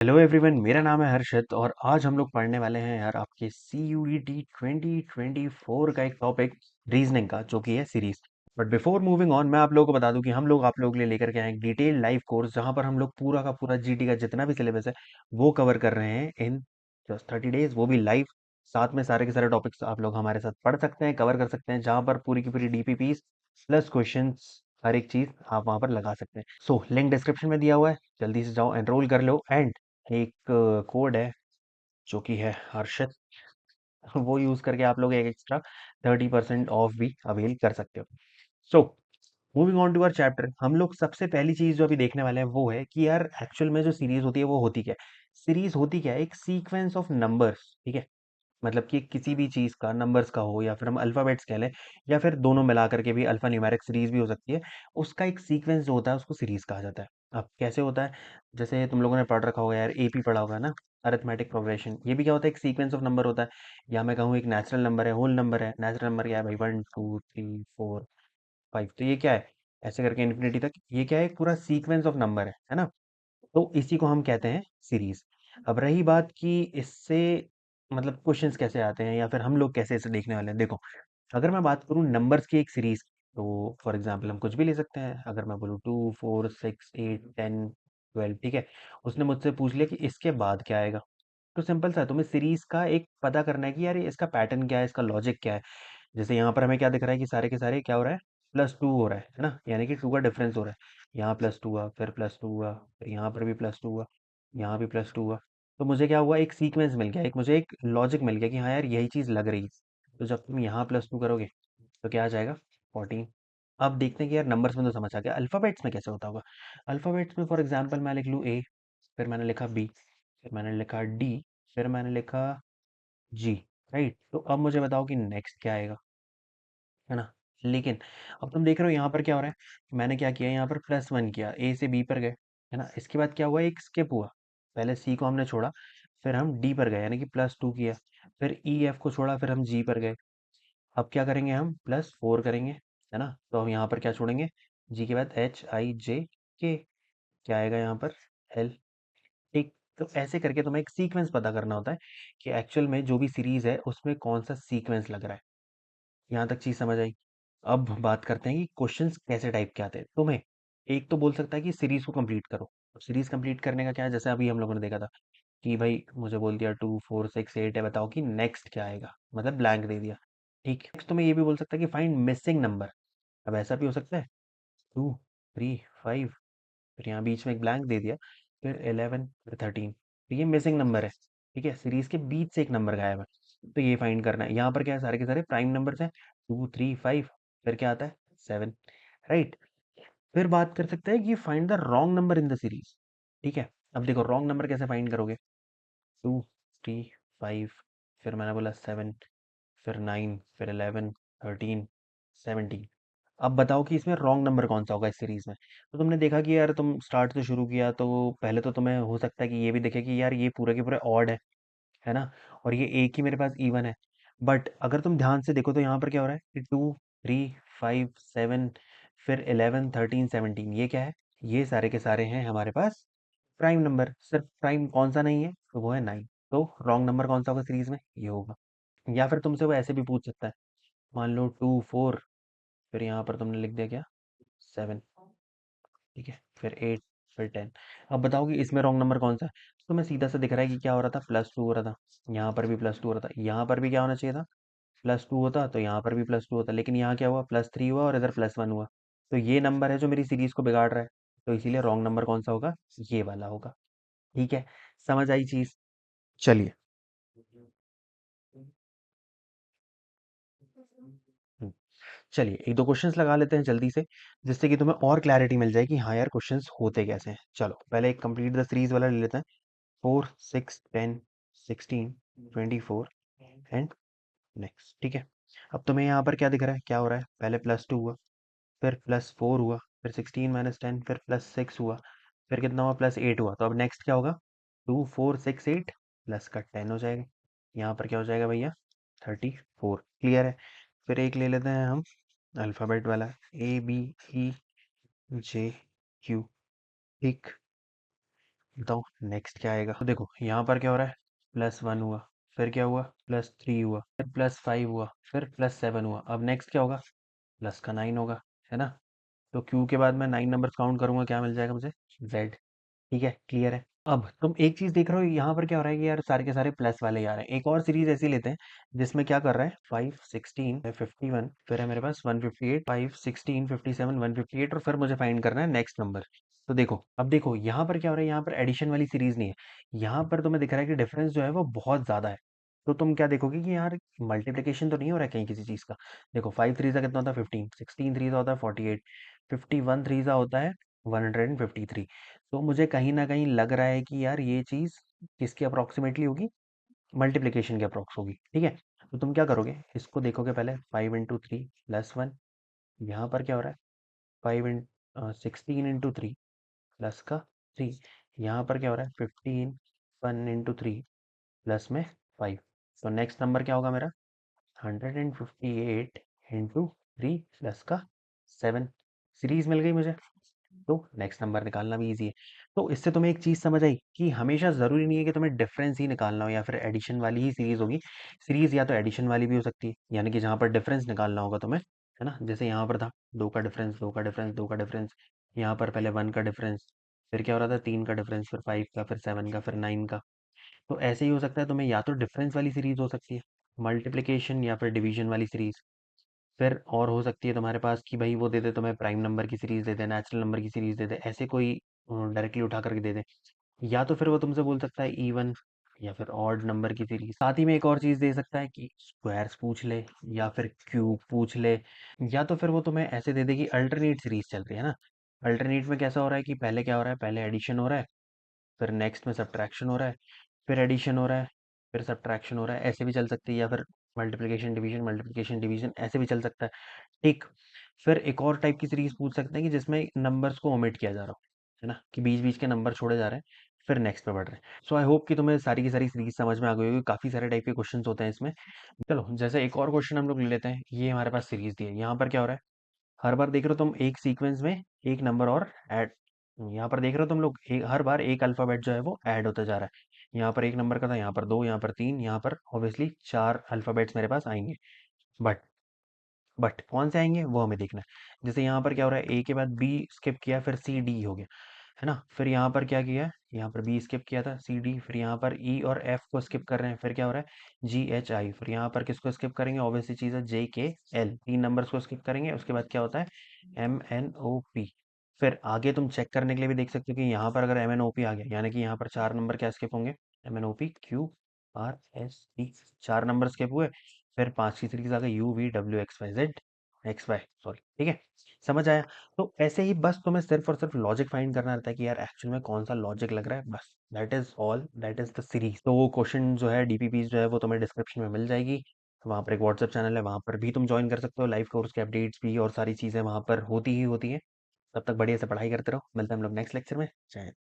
Hello everyone, मेरा नाम है हर्षित और आज हम लोग पढ़ने वाले हैं यार आपके सी यू ई टी 2024 का एक टॉपिक रीजनिंग का जो कि है series. But before moving on मैं आप लोगों को बता दूं कि हम लोग आप लोगों के लिए लेकर के आए एक डिटेल लाइव कोर्स जहां पर हम लोग पूरा का पूरा जीटी का जितना भी सिलेबस है वो कवर कर रहे हैं इन जस्ट 30 डेज, वो भी लाइव। साथ में सारे के सारे टॉपिक्स आप लोग हमारे साथ पढ़ सकते हैं, कवर कर सकते हैं, जहां पर पूरी की पूरी डीपीपीस प्लस क्वेश्चंस हर एक चीज आप वहां पर लगा सकते हैं। सो लिंक डिस्क्रिप्शन में दिया हुआ है, जल्दी से जाओ एनरोल कर लो। एंड एक कोड है जो कि है हर्षित, वो यूज करके आप लोग एक एक्स्ट्रा 30% ऑफ भी अवेल कर सकते हो। So moving on to our chapter, हम लोग सबसे पहली चीज जो अभी देखने वाले हैं वो है कि यार एक्चुअल में जो सीरीज होती है वो होती क्या है। सीरीज होती क्या है? एक सीक्वेंस ऑफ नंबर्स, ठीक है। मतलब कि किसी भी चीज का नंबर्स का हो या फिर हम अल्फाबेट्स कह लें या फिर दोनों मिला करके भी अल्फा न्यूमेरिक सीरीज भी हो सकती है। उसका एक सीक्वेंस जो होता है उसको सीरीज कहा जाता है। अब कैसे होता है? जैसे तुम लोगों ने पढ़ रखा होगा यार, एपी पढ़ा होगा ना, अरिथमेटिक प्रोग्रेशन। ये भी क्या होता है? एक सीक्वेंस ऑफ नंबर होता है। या मैं कहूँ एक नेचुरल नंबर है, होल नंबर है। नेचुरल नंबर क्या है भाई? 1 2 3 4 5। तो ये क्या है? ऐसे करके इन्फिनिटी तक ये क्या है? एक पूरा सीक्वेंस ऑफ नंबर है ना। तो इसी को हम कहते हैं सीरीज। अब रही बात कि इससे मतलब क्वेश्चंस कैसे आते हैं या फिर हम लोग कैसे इसे देखने वाले हैं। देखो, अगर मैं बात करूं नंबर्स की एक सीरीज, तो फॉर एग्जांपल हम कुछ भी ले सकते हैं। अगर मैं बोलूँ 2 4 6 8 10 12, ठीक है। उसने मुझसे पूछ लिया कि इसके बाद क्या आएगा। तो सिंपल सा है, तुम्हें सीरीज का एक पता करना है कि यार ये इसका पैटर्न क्या है, इसका लॉजिक क्या है। जैसे यहाँ पर हमें क्या दिख रहा है कि सारे के सारे क्या हो रहा है? +2 हो रहा है ना, यानी कि 2 का डिफरेंस हो रहा है। यहाँ +2 हुआ, फिर +2 हुआ, फिर यहाँ पर भी +2 हुआ, यहाँ भी +2 हुआ। तो मुझे क्या हुआ? एक सीक्वेंस मिल गया, एक मुझे एक लॉजिक मिल गया कि हाँ यार यही चीज लग रही है। तो जब तुम यहाँ +2 करोगे तो क्या आ जाएगा? 14। अब देखते हैं कि यार नंबर्स में तो समझ आ गया, अल्फाबेट्स में कैसे होता होगा। अल्फाबेट्स में फॉर एग्जाम्पल मैं लिख लूँ ए, फिर मैंने लिखा बी, फिर मैंने लिखा डी, फिर मैंने लिखा जी। राइट, तो अब मुझे बताओ कि नेक्स्ट क्या आएगा, है ना। लेकिन अब तुम देख रहे हो यहाँ पर क्या हो रहा है। मैंने क्या किया, यहाँ पर +1 किया, ए से बी पर गए, है ना। इसके बाद क्या हुआ? एक स्किप हुआ। पहले सी को हमने छोड़ा, फिर हम डी पर गए, यानी कि +2 किया। फिर ई एफ को छोड़ा, फिर हम जी पर गए। अब क्या करेंगे? हम +4 करेंगे, है ना। तो हम यहाँ पर क्या छोड़ेंगे? जी के बाद एच आई जे के, क्या आएगा यहाँ पर? एल। ठीक। तो ऐसे करके तुम्हें एक सीक्वेंस पता करना होता है कि एक्चुअल में जो भी सीरीज है उसमें कौन सा सीक्वेंस लग रहा है। यहाँ तक चीज समझ आई। अब बात करते हैं कि क्वेश्चंस कैसे टाइप के आते हैं तुम्हें। एक तो बोल सकता है कि सीरीज को कंप्लीट करो। सीरीज कंप्लीट करने का क्या है? जैसे अभी हम लोगों ने देखा था कि भाई मुझे बोल दिया 2 4 6 8 है, बताओ कि नेक्स्ट क्या आएगा, मतलब ब्लैंक दे दिया। ठीक है, नेक्स्ट तुम्हें ये भी बोल सकता है कि फाइंड मिसिंग नंबर। अब ऐसा भी हो सकता है 2 3 5, फिर यहाँ बीच में एक ब्लैंक दे दिया, फिर 11, फिर 13। तो ये मिसिंग नंबर है। ठीक है, सीरीज के बीच से एक नंबर गायब है, तो ये फाइंड करना है। यहाँ पर क्या है? सारे के सारे प्राइम नंबर्स हैं, 2 3 5, फिर क्या आता है? 7। राइट। फिर बात कर सकते हैं कि find the wrong number in the series. ठीक है, अब देखो रॉन्ग नंबर कैसे फाइंड करोगे। 2 3 5, फिर मैंने बोला 7, फिर 9, फिर 11, 13, 17। अब बताओ कि इसमें रॉन्ग नंबर कौन सा होगा इस सीरीज में। तो तुमने देखा कि यार तुम स्टार्ट से शुरू किया तो पहले तो तुम्हें हो सकता है कि ये भी दिखे कि यार ये पूरे के पूरे ऑड है ना। और ये एक ही मेरे पास इवन है। बट अगर तुम ध्यान से देखो तो यहाँ पर क्या हो रहा है कि 2 3 5 7, फिर 11 13 17, ये क्या है? ये सारे के सारे हैं हमारे पास प्राइम नंबर। सिर्फ प्राइम कौन सा नहीं है? तो वो है 9। तो रॉन्ग नंबर कौन सा होगा सीरीज में? ये होगा। या फिर तुमसे वो ऐसे भी पूछ सकता है, मान लो 2 4, फिर यहाँ पर तुमने लिख दिया क्या? 7। ठीक है, फिर 8, फिर 10। अब बताओ कि इसमें रॉन्ग नंबर कौन सा है। तो तुम्हें सीधा सा दिख रहा है कि क्या हो रहा था? +2 हो रहा था। यहाँ पर भी +2 हो रहा था, यहाँ पर भी क्या होना चाहिए था? +2 होता, तो यहाँ पर भी +2 होता। लेकिन यहाँ क्या हुआ? +3 हुआ और इधर +1 हुआ। तो ये नंबर है जो मेरी सीरीज को बिगाड़ रहा है। तो इसीलिए रॉन्ग नंबर कौन सा होगा? ये वाला होगा। ठीक है, समझ आई चीज। चलिए। हम्म, चलिए एक दो क्वेश्चंस लगा लेते हैं जल्दी से, जिससे कि तुम्हें और क्लैरिटी मिल जाए कि हाँ यार क्वेश्चंस होते कैसे हैं। चलो पहले एक कंप्लीट द सीरीज वाला ले लेते हैं। 4 6 10 16 24 एंड नेक्स्ट। ठीक है, अब तुम्हें यहाँ पर क्या दिख रहा है? क्या हो रहा है? पहले +2 हुआ, फिर +4 हुआ, फिर 16 - 10, फिर +6 हुआ, फिर कितना हुआ? +8 हुआ। तो अब नेक्स्ट क्या होगा? 2 4 6 8 प्लस का 10 हो जाएगा। यहाँ पर क्या हो जाएगा भैया? 34। क्लियर है। फिर एक ले लेते हैं हम अल्फ़ाबेट वाला, A B E J Q। ठीक। बताओ नेक्स्ट क्या आएगा। तो देखो यहाँ पर क्या हो रहा है, +1 हुआ, फिर क्या हुआ, +3 हुआ, फिर +5 हुआ, फिर +7 हुआ। अब नेक्स्ट क्या होगा, प्लस का 9 होगा, है ना। तो क्यू के बाद मैं 9 नंबर काउंट करूंगा, क्या मिल जाएगा मुझे, जेड। ठीक है, क्लियर है। अब तुम एक चीज देख रहे हो, यहाँ पर क्या हो रहा है कि यार सारे के सारे प्लस वाले आ रहे हैं। एक और सीरीज ऐसी लेते हैं जिसमें क्या कर रहा है, 5 16 51, फिर है मेरे पास 158, 5 16 57 158, और फिर मुझे फाइंड करना है नेक्स्ट नंबर। तो देखो, अब देखो यहाँ पर क्या हो रहा है, यहाँ पर एडिशन वाली सीरीज नहीं है। यहाँ पर तुम्हें दिख रहा है कि डिफरेंस जो है वो बहुत ज्यादा है। तो तुम क्या देखोगे कि यार मल्टीप्लीकेशन तो नहीं हो रहा है कहीं किसी चीज का। देखो 5 3 कितना होता है, 15, 16 3 होता है 48, 51 3 होता है 153। तो मुझे कहीं न कहीं लग रहा है कि यार ये चीज़ किसकी अप्रॉक्सिमेटली होगी? मल्टीप्लिकेशन की अप्रॉक्स होगी, ठीक है? तो तुम क्या करोगे? इसको देखोगे पहले, 5 इंटू 3 प्लस 1। यहाँ पर क्या हो रहा है? 16 इंटू 3 प्लस का 3। यहाँ पर क्या हो रहा है? 15 1 इंटू 3 प्लस में 5। तो नेक्स्ट नंबर क्या होगा मेरा? 158 इंटू 3 प्लस का 7। सीरीज मिल गई मुझे। तो नेक्स्ट नंबर निकालना भी इजी है। तो इससे तुम्हें एक चीज समझ आई कि हमेशा जरूरी नहीं है कि तुम्हें डिफरेंस ही निकालना हो या फिर एडिशन वाली ही सीरीज होगी। सीरीज या तो एडिशन वाली भी हो सकती है, यानी कि जहां पर डिफरेंस निकालना होगा तुम्हें, है ना। जैसे यहाँ पर था, दो का डिफरेंस, दो का डिफरेंस, दो का डिफरेंस। यहाँ पर पहले 1 का डिफरेंस, फिर क्या हो रहा था, 3 का डिफरेंस, फिर 5 का, फिर 7 का, फिर 9 का। तो ऐसे ही हो सकता है, तुम्हें या तो डिफरेंस वाली सीरीज हो सकती है, मल्टीप्लिकेशन या फिर डिवीजन वाली सीरीज। फिर और हो सकती है तुम्हारे पास कि भाई वो दे दे तुम्हें, प्राइम नंबर की सीरीज दे दे, नेचुरल नंबर की सीरीज दे दे, ऐसे कोई डायरेक्टली उठा करके दे दे। या तो फिर वो तुमसे बोल सकता है इवन या फिर ऑड नंबर की सीरीज। साथ ही में एक और चीज दे सकता है कि स्क्वायर्स पूछ ले या फिर क्यूब पूछ ले। या तो फिर वो तुम्हें ऐसे दे दे कि अल्टरनेट सीरीज चल रही है ना। अल्टरनेट में कैसा हो रहा है कि पहले क्या हो रहा है, पहले एडिशन हो रहा है, फिर नेक्स्ट में सब्ट्रैक्शन हो रहा है, फिर एडिशन हो रहा है, फिर सब्ट्रैक्शन हो रहा है, ऐसे भी चल सकती है। या फिर मल्टीप्लिकेशन डिवीजन ऐसे भी चल सकता है। ठीक। फिर एक और टाइप की सीरीज पूछ सकते हैं कि जिसमें नंबर्स को ओमिट किया जा रहा हो, है ना, कि बीच बीच के नंबर छोड़े जा रहे हैं, फिर नेक्स्ट पे बढ़ रहे हैं। सो आई होप कि तुम्हें सारी की सारी सीरीज समझ में आ गई होगी। काफी सारे टाइप के क्वेश्चंस होते हैं इसमें। चलो जैसे एक और क्वेश्चन हम लोग ले लेते हैं। ये हमारे पास सीरीज दी है, यहाँ पर क्या हो रहा है, हर बार देख रहे हो तुम एक सीक्वेंस में एक नंबर और ऐड, यहाँ पर देख रहे हो तुम लोग हर बार एक अल्फाबेट जो है वो ऐड होता जा रहा है। यहाँ पर एक नंबर का था, यहाँ पर दो, यहाँ पर तीन, यहाँ पर ऑब्वियसली चार अल्फाबेट्स मेरे पास आएंगे। बट बट कौन से आएंगे वो हमें देखना है। जैसे यहाँ पर क्या हो रहा है, ए के बाद बी स्किप किया, फिर सी डी हो गया, है ना। फिर यहाँ पर क्या किया है, यहाँ पर बी स्किप किया था, सी डी, फिर यहाँ पर ई और एफ को स्किप कर रहे हैं, फिर क्या हो रहा है, जी एच आई। फिर यहाँ पर किसको स्किप करेंगे, ऑब्वियसली चीज़ है जे के एल, तीन नंबर्स को स्किप करेंगे। उसके बाद क्या होता है, एम एन ओ पी। फिर आगे तुम चेक करने के लिए भी देख सकते हो कि यहाँ पर अगर एम एन ओ पी आ गया, यानी कि यहाँ पर चार नंबर क्या स्किप होंगे, M N O P Q R S T, चार नंबर स्किप हुए। फिर पांच की सीरीज आ गई, U V W X Y Z, X Y sorry, ठीक है। समझ आया। तो ऐसे ही बस तुम्हें सिर्फ और सिर्फ लॉजिक फाइंड करना रहता है कि यार एक्चुअल में कौन सा लॉजिक लग रहा है, बस that is all, that is the series. तो वो क्वेश्चन जो है, डीपीपी जो है वो तुम्हें डिस्क्रिप्शन में मिल जाएगी। वहाँ पर एक व्हाट्सएप चैनल है, वहाँ पर भी तुम ज्वाइन कर सकते हो। लाइव कोर्स के अपडेट्स भी और सारी चीज़ें वहाँ पर होती ही होती हैं। तब तक बढ़िया से पढ़ाई करते रहो। मिलते हैं हम लोग नेक्स्ट लेक्चर में। जय हिंद।